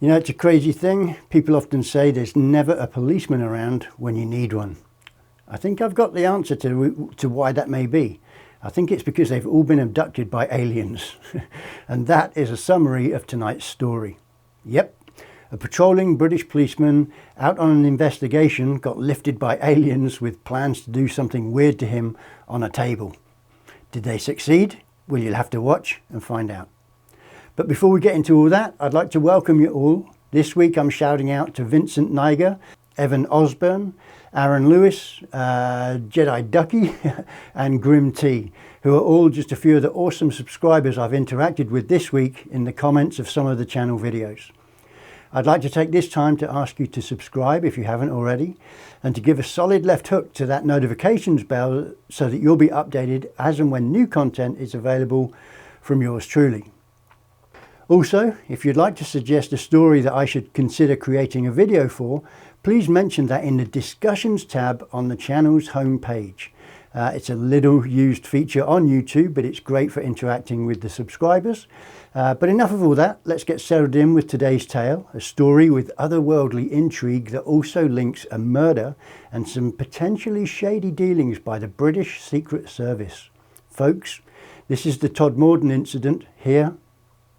You know, it's a crazy thing. People often say there's never a policeman around when you need one. I think I've got the answer to why that may be. I think it's because they've all been abducted by aliens. And that is a summary of tonight's story. Yep, a patrolling British policeman out on an investigation got lifted by aliens with plans to do something weird to him on a table. Did they succeed? Well, you'll have to watch and find out. But before we get into all that, I'd like to welcome you all. This week I'm shouting out to Vincent Niger, Evan Osborne, Aaron Lewis, Jedi Ducky and Grim T, who are all just a few of the awesome subscribers I've interacted with this week in the comments of some of the channel videos. I'd like to take this time to ask you to subscribe if you haven't already, and to give a solid left hook to that notifications bell so that you'll be updated as and when new content is available from yours truly. Also, if you'd like to suggest a story that I should consider creating a video for, please mention that in the discussions tab on the channel's homepage. It's a little used feature on YouTube, but it's great for interacting with the subscribers. But enough of all that, let's get settled in with today's tale, a story with otherworldly intrigue that also links a murder and some potentially shady dealings by the British Secret Service. Folks, this is the Todmorden incident here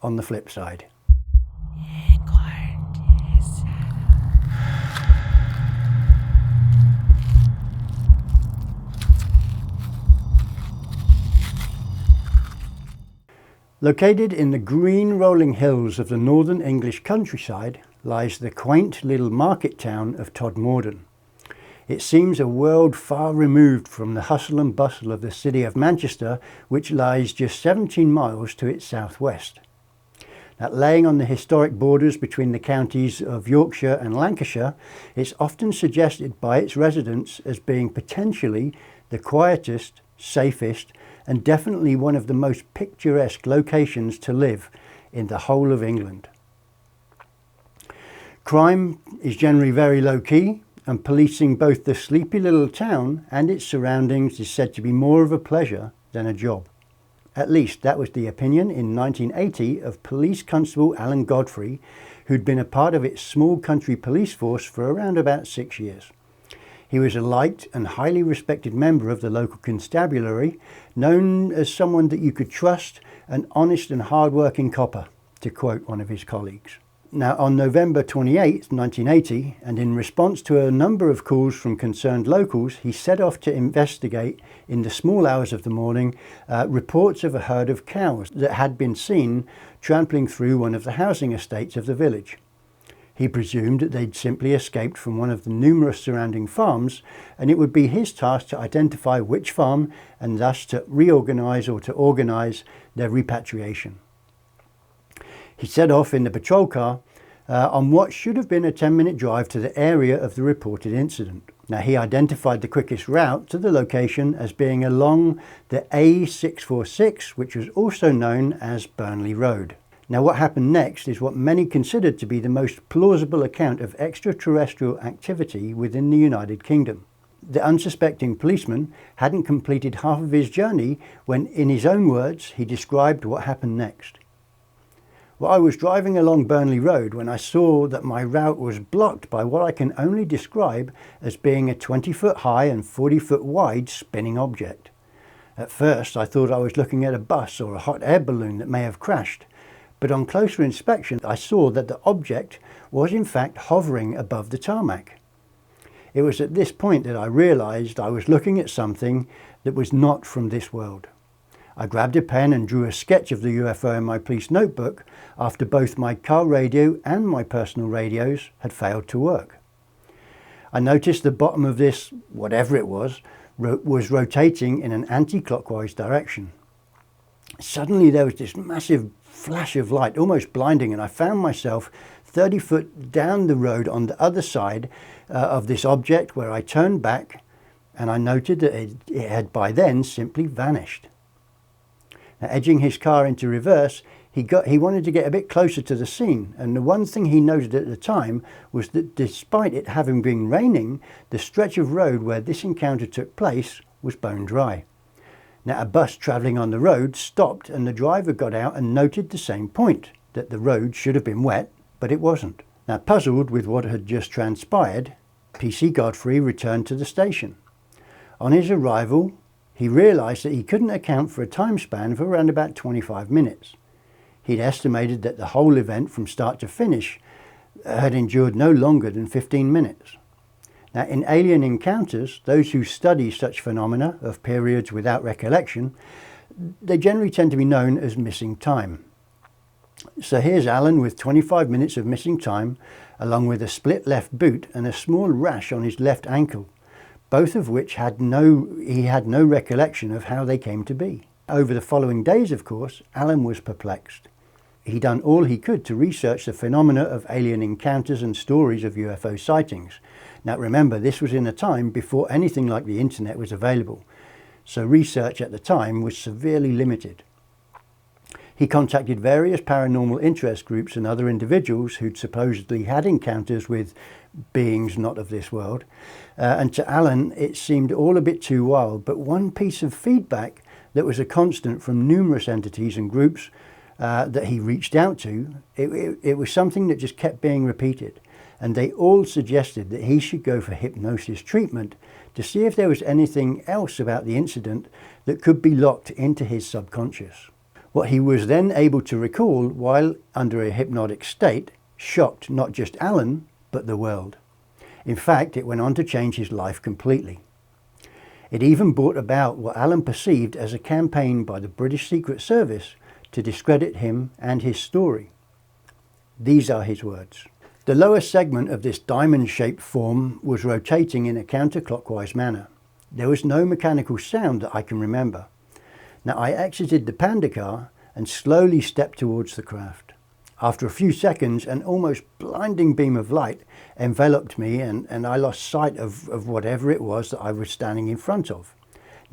on the flip side. Located in the green rolling hills of the northern English countryside lies the quaint little market town of Todmorden. It seems a world far removed from the hustle and bustle of the city of Manchester, which lies just 17 miles to its southwest. Now, laying on the historic borders between the counties of Yorkshire and Lancashire, it's often suggested by its residents as being potentially the quietest, safest, and definitely one of the most picturesque locations to live in the whole of England. Crime is generally very low-key, and policing both the sleepy little town and its surroundings is said to be more of a pleasure than a job. At least that was the opinion in 1980 of Police Constable Alan Godfrey, who'd been a part of its small country police force for around about 6 years. He was a liked and highly respected member of the local constabulary, known as someone that you could trust, an honest and hard-working copper, to quote one of his colleagues. Now, on November 28, 1980, and in response to a number of calls from concerned locals, he set off to investigate in the small hours of the morning reports of a herd of cows that had been seen trampling through one of the housing estates of the village. He presumed that they'd simply escaped from one of the numerous surrounding farms, and it would be his task to identify which farm and thus to reorganise or to organise their repatriation. He set off in the patrol car on what should have been a 10-minute drive to the area of the reported incident. Now, he identified the quickest route to the location as being along the A646, which was also known as Burnley Road. Now, what happened next is what many considered to be the most plausible account of extraterrestrial activity within the United Kingdom. The unsuspecting policeman hadn't completed half of his journey when, in his own words, he described what happened next. Well, I was driving along Burnley Road when I saw that my route was blocked by what I can only describe as being a 20-foot high and 40-foot wide spinning object. At first, I thought I was looking at a bus or a hot air balloon that may have crashed, but on closer inspection, I saw that the object was in fact hovering above the tarmac. It was at this point that I realised I was looking at something that was not from this world. I grabbed a pen and drew a sketch of the UFO in my police notebook after both my car radio and my personal radios had failed to work. I noticed the bottom of this, whatever it was rotating in an anti-clockwise direction. Suddenly there was this massive flash of light, almost blinding, and I found myself 30 foot down the road on the other side of this object, where I turned back and I noted that it had by then simply vanished. Now, edging his car into reverse, he wanted to get a bit closer to the scene, and the one thing he noted at the time was that despite it having been raining, the stretch of road where this encounter took place was bone dry. Now, a bus travelling on the road stopped, and the driver got out and noted the same point, that the road should have been wet but it wasn't. Now, puzzled with what had just transpired, PC Godfrey returned to the station. On his arrival, he realised that he couldn't account for a time span of around about 25 minutes. He'd estimated that the whole event from start to finish had endured no longer than 15 minutes. Now, in alien encounters, those who study such phenomena of periods without recollection, they generally tend to be known as missing time. So here's Alan with 25 minutes of missing time, along with a split left boot and a small rash on his left ankle, both of which he had no recollection of how they came to be. Over the following days, of course, Alan was perplexed. He'd done all he could to research the phenomena of alien encounters and stories of UFO sightings. Now remember, this was in a time before anything like the internet was available, so research at the time was severely limited. He contacted various paranormal interest groups and other individuals who'd supposedly had encounters with beings not of this world, and to Alan it seemed all a bit too wild, but one piece of feedback that was a constant from numerous entities and groups that he reached out to, it was something that just kept being repeated, and they all suggested that he should go for hypnosis treatment to see if there was anything else about the incident that could be locked into his subconscious. What he was then able to recall while under a hypnotic state shocked not just Alan, but the world. In fact, it went on to change his life completely. It even brought about what Alan perceived as a campaign by the British Secret Service to discredit him and his story. These are his words. The lower segment of this diamond-shaped form was rotating in a counterclockwise manner. There was no mechanical sound that I can remember. Now, I exited the panda car and slowly stepped towards the craft. After a few seconds, an almost blinding beam of light enveloped me and I lost sight of whatever it was that I was standing in front of.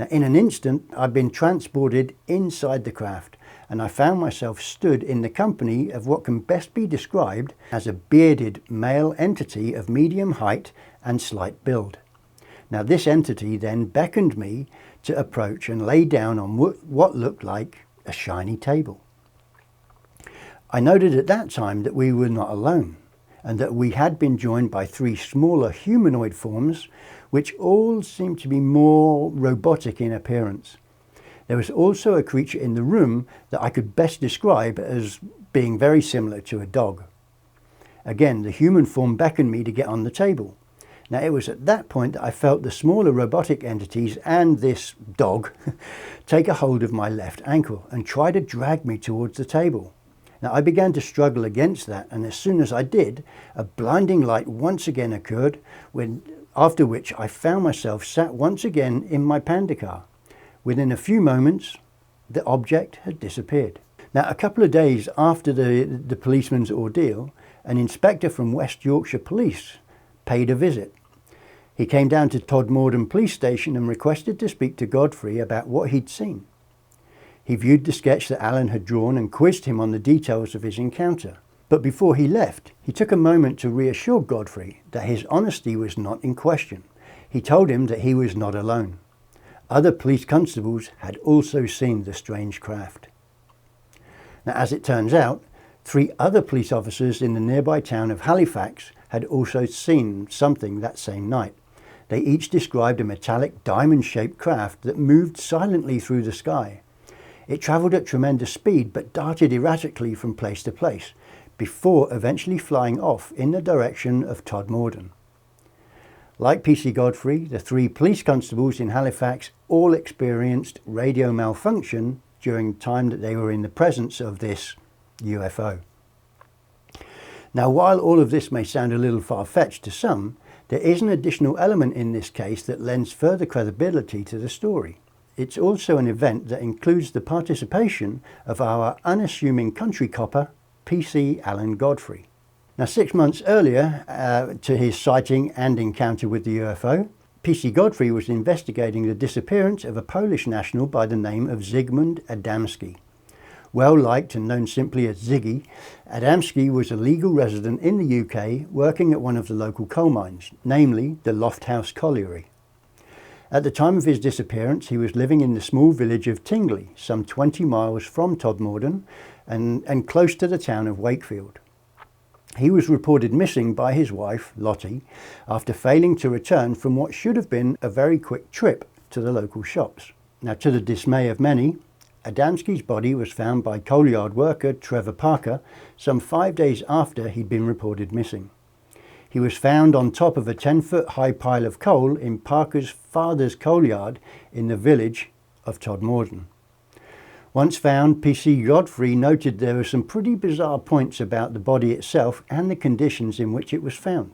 Now, in an instant, I'd been transported inside the craft, and I found myself stood in the company of what can best be described as a bearded male entity of medium height and slight build. Now, this entity then beckoned me to approach and lay down on what looked like a shiny table. I noted at that time that we were not alone, and that we had been joined by 3 smaller humanoid forms, which all seemed to be more robotic in appearance. There was also a creature in the room that I could best describe as being very similar to a dog. Again, the human form beckoned me to get on the table. Now, it was at that point that I felt the smaller robotic entities and this dog take a hold of my left ankle and try to drag me towards the table. Now, I began to struggle against that, and as soon as I did, a blinding light once again occurred, after which I found myself sat once again in my panda car. Within a few moments, the object had disappeared. Now, a couple of days after the policeman's ordeal, an inspector from West Yorkshire Police paid a visit. He came down to Todmorden police station and requested to speak to Godfrey about what he'd seen. He viewed the sketch that Alan had drawn and quizzed him on the details of his encounter. But before he left, he took a moment to reassure Godfrey that his honesty was not in question. He told him that he was not alone. Other police constables had also seen the strange craft. Now, as it turns out, 3 other police officers in the nearby town of Halifax had also seen something that same night. They each described a metallic diamond-shaped craft that moved silently through the sky. It travelled at tremendous speed but darted erratically from place to place, before eventually flying off in the direction of Todmorden. Like PC Godfrey, the 3 police constables in Halifax all experienced radio malfunction during the time that they were in the presence of this UFO. Now, while all of this may sound a little far-fetched to some, there is an additional element in this case that lends further credibility to the story. It's also an event that includes the participation of our unassuming country copper, PC Alan Godfrey. Now, 6 months earlier to his sighting and encounter with the UFO, PC Godfrey was investigating the disappearance of a Polish national by the name of Zygmunt Adamski. Well liked and known simply as Ziggy, Adamski was a legal resident in the UK working at one of the local coal mines, namely the Lofthouse Colliery. At the time of his disappearance, he was living in the small village of Tingley, some 20 miles from Todmorden and close to the town of Wakefield. He was reported missing by his wife, Lottie, after failing to return from what should have been a very quick trip to the local shops. Now, to the dismay of many, Adamski's body was found by coal yard worker Trevor Parker some 5 days after he'd been reported missing. He was found on top of a 10-foot high pile of coal in Parker's father's coal yard in the village of Todmorden. Once found, PC Godfrey noted there were some pretty bizarre points about the body itself and the conditions in which it was found.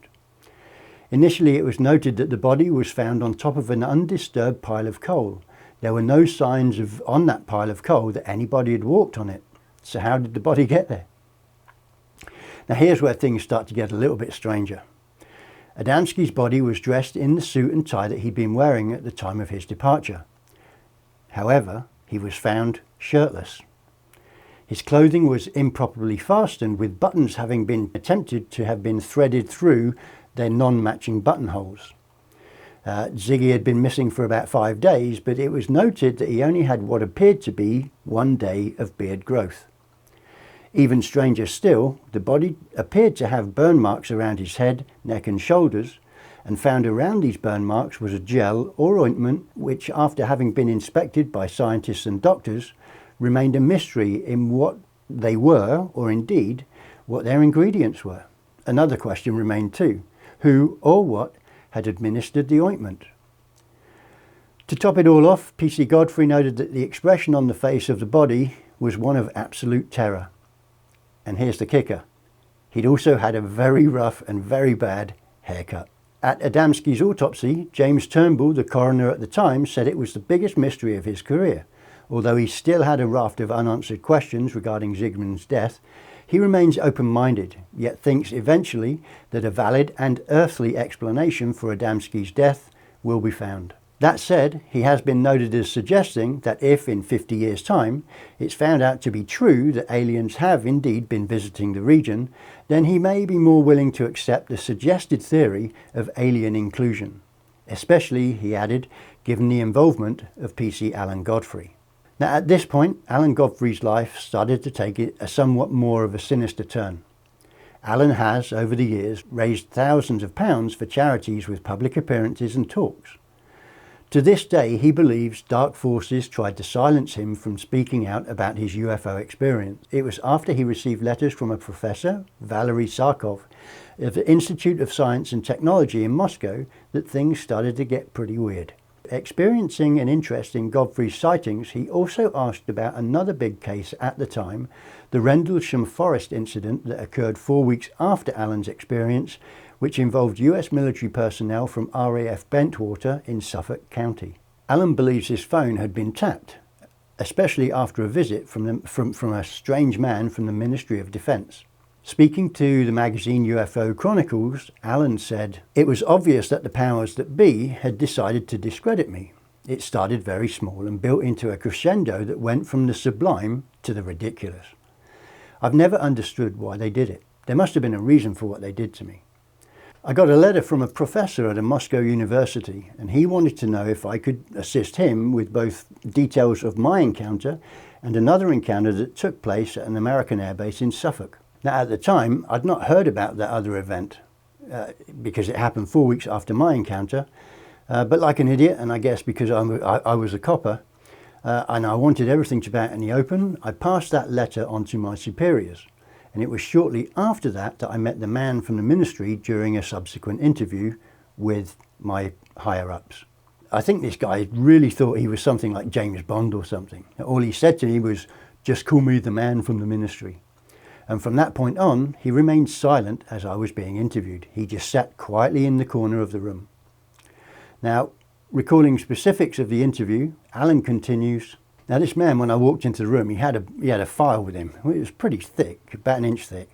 Initially, it was noted that the body was found on top of an undisturbed pile of coal. There were no signs on that pile of coal that anybody had walked on it. So how did the body get there? Now here's where things start to get a little bit stranger. Adamski's body was dressed in the suit and tie that he'd been wearing at the time of his departure. However, he was found shirtless. His clothing was improperly fastened, with buttons having been attempted to have been threaded through their non-matching buttonholes. Ziggy had been missing for about 5 days, but it was noted that he only had what appeared to be 1 day of beard growth. Even stranger still, the body appeared to have burn marks around his head, neck and shoulders, and found around these burn marks was a gel or ointment which, after having been inspected by scientists and doctors, remained a mystery in what they were, or indeed what their ingredients were. Another question remained too: who or what had administered the ointment? To top it all off, PC Godfrey noted that the expression on the face of the body was one of absolute terror. And here's the kicker: he'd also had a very rough and very bad haircut. At Adamski's autopsy, James Turnbull, the coroner at the time, said it was the biggest mystery of his career. Although he still had a raft of unanswered questions regarding Zygmunt's death, he remains open-minded, yet thinks eventually that a valid and earthly explanation for Adamski's death will be found. That said, he has been noted as suggesting that if, in 50 years' time, it's found out to be true that aliens have indeed been visiting the region, then he may be more willing to accept the suggested theory of alien inclusion. Especially, he added, given the involvement of PC Alan Godfrey. Now, at this point, Alan Godfrey's life started to take a somewhat more of a sinister turn. Alan has, over the years, raised thousands of pounds for charities with public appearances and talks. To this day, he believes dark forces tried to silence him from speaking out about his UFO experience. It was after he received letters from a professor, Valery Sarkov, of the Institute of Science and Technology in Moscow, that things started to get pretty weird. Experiencing an interest in Godfrey's sightings, he also asked about another big case at the time, the Rendulcham forest incident that occurred 4 weeks after Alan's experience, which involved US military personnel from RAF Bentwater in Suffolk County. Alan believes his phone had been tapped, especially after a visit from a strange man from the Ministry of Defence. Speaking to the magazine UFO Chronicles, Alan said, "It was obvious that the powers that be had decided to discredit me. It started very small and built into a crescendo that went from the sublime to the ridiculous. I've never understood why they did it. There must have been a reason for what they did to me. I got a letter from a professor at a Moscow university, and he wanted to know if I could assist him with both details of my encounter and another encounter that took place at an American airbase in Suffolk. Now, at the time, I'd not heard about that other event because it happened 4 weeks after my encounter, but like an idiot, and I guess because I was a copper, and I wanted everything to be out in the open, I passed that letter on to my superiors. And it was shortly after that I met the man from the ministry during a subsequent interview with my higher-ups. I think this guy really thought he was something like James Bond or something. All he said to me was, "Just call me the man from the ministry." And from that point on, he remained silent as I was being interviewed. He just sat quietly in the corner of the room. Now, recalling specifics of the interview, Alan continues, "Now this man, when I walked into the room, he had a file with him. It was pretty thick, about 1 inch thick.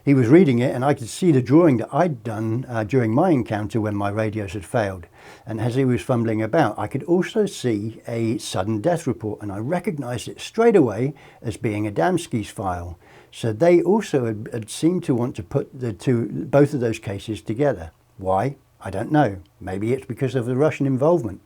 He was reading it, and I could see the drawing that I'd done during my encounter when my radios had failed. And as he was fumbling about, I could also see a sudden death report, and I recognised it straight away as being Adamski's file. So they also had seemed to want to put both of those cases together. Why? I don't know. Maybe it's because of the Russian involvement.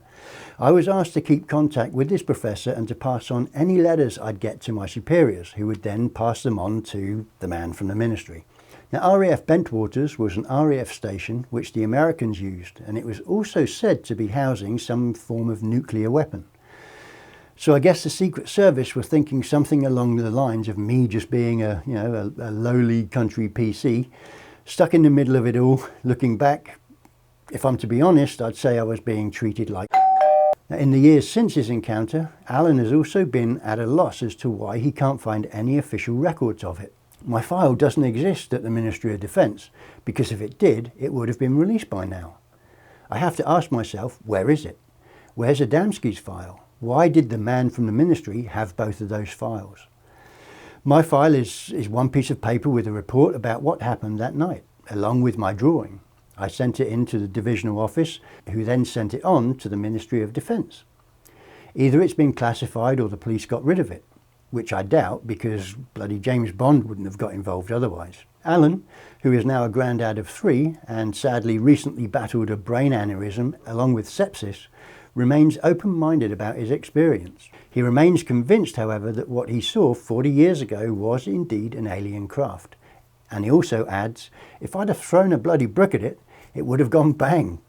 I was asked to keep contact with this professor and to pass on any letters I'd get to my superiors, who would then pass them on to the man from the ministry. Now, RAF Bentwaters was an RAF station which the Americans used, and it was also said to be housing some form of nuclear weapon. So I guess the Secret Service were thinking something along the lines of me just being a lowly country PC, stuck in the middle of it all. Looking back, if I'm to be honest, I'd say I was being treated like. Now, in the years since his encounter, Alan has also been at a loss as to why he can't find any official records of it. My file doesn't exist at the Ministry of Defence, because if it did, it would have been released by now. I have to ask myself, where is it? Where's Adamski's file? Why did the man from the ministry have both of those files? My file is one piece of paper with a report about what happened that night, along with my drawing. I sent it in to the divisional office, who then sent it on to the Ministry of Defence. Either it's been classified or the police got rid of it, which I doubt, because bloody James Bond wouldn't have got involved otherwise. Alan, who is now a granddad of 3 and sadly recently battled a brain aneurysm along with sepsis, remains open-minded about his experience. He remains convinced, however, that what he saw 40 years ago was indeed an alien craft. And he also adds, if I'd have thrown a bloody brick at it, it would have gone bang.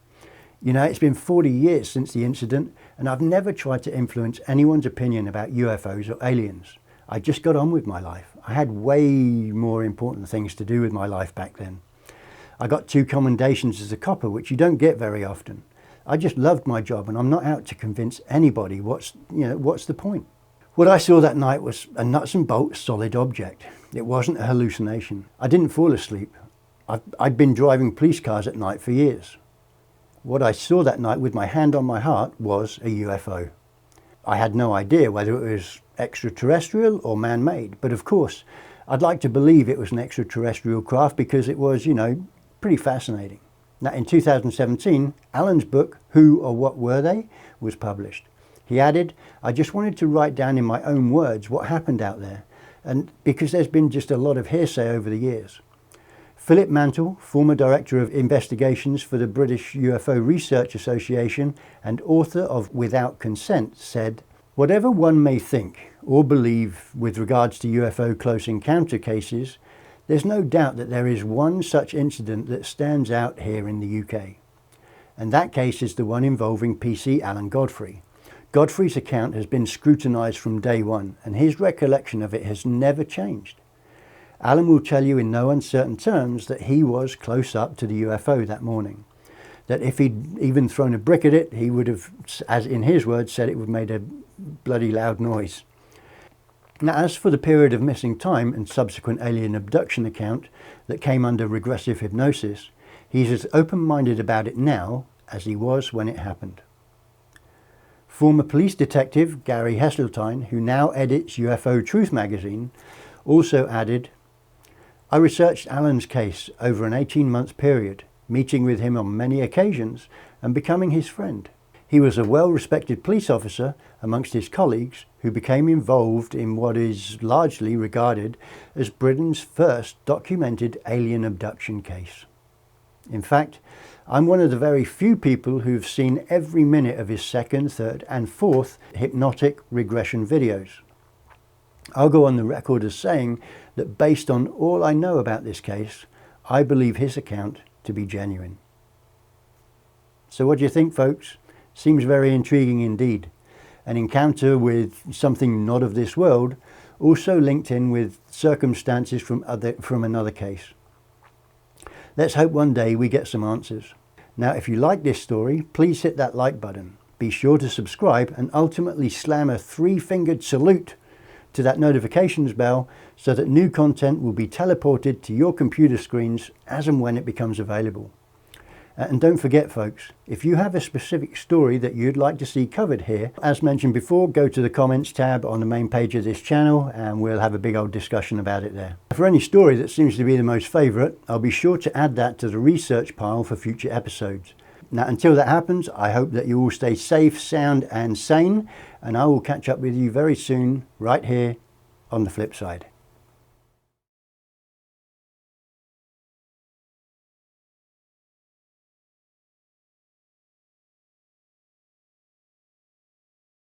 You know, it's been 40 years since the incident, and I've never tried to influence anyone's opinion about UFOs or aliens. I just got on with my life. I had way more important things to do with my life back then. I got 2 commendations as a copper, which you don't get very often. I just loved my job, and I'm not out to convince anybody what's the point. What I saw that night was a nuts and bolts solid object. It wasn't a hallucination. I didn't fall asleep. I'd been driving police cars at night for years. What I saw that night with my hand on my heart was a UFO. I had no idea whether it was extraterrestrial or man-made, but of course, I'd like to believe it was an extraterrestrial craft because it was, pretty fascinating. Now, in 2017, Alan's book, Who or What Were They?, was published. He added, I just wanted to write down in my own words what happened out there, and because there's been just a lot of hearsay over the years. Philip Mantle, former Director of Investigations for the British UFO Research Association and author of Without Consent, said, whatever one may think or believe with regards to UFO close encounter cases, there's no doubt that there is one such incident that stands out here in the UK. And that case is the one involving PC Alan Godfrey. Godfrey's account has been scrutinised from day one, and his recollection of it has never changed. Alan will tell you in no uncertain terms that he was close up to the UFO that morning. That if he'd even thrown a brick at it, he would have, as in his words, said it would have made a bloody loud noise. Now, as for the period of missing time and subsequent alien abduction account that came under regressive hypnosis, he's as open-minded about it now as he was when it happened. Former police detective Gary Heseltine, who now edits UFO Truth magazine, also added, I researched Alan's case over an 18-month period, meeting with him on many occasions and becoming his friend. He was a well-respected police officer amongst his colleagues who became involved in what is largely regarded as Britain's first documented alien abduction case. In fact, I'm one of the very few people who've seen every minute of his 2nd, 3rd and 4th hypnotic regression videos. I'll go on the record as saying that based on all I know about this case, I believe his account to be genuine. So what do you think, folks? Seems very intriguing indeed. An encounter with something not of this world, also linked in with circumstances from another case. Let's hope one day we get some answers. Now, if you like this story, please hit that like button. Be sure to subscribe and ultimately slam a 3-fingered salute to that notifications bell so that new content will be teleported to your computer screens as and when it becomes available. And don't forget, folks, if you have a specific story that you'd like to see covered here, as mentioned before, go to the comments tab on the main page of this channel and we'll have a big old discussion about it there. For any story that seems to be the most favourite, I'll be sure to add that to the research pile for future episodes. Now, until that happens, I hope that you all stay safe, sound and sane, and I will catch up with you very soon, right here on the flip side.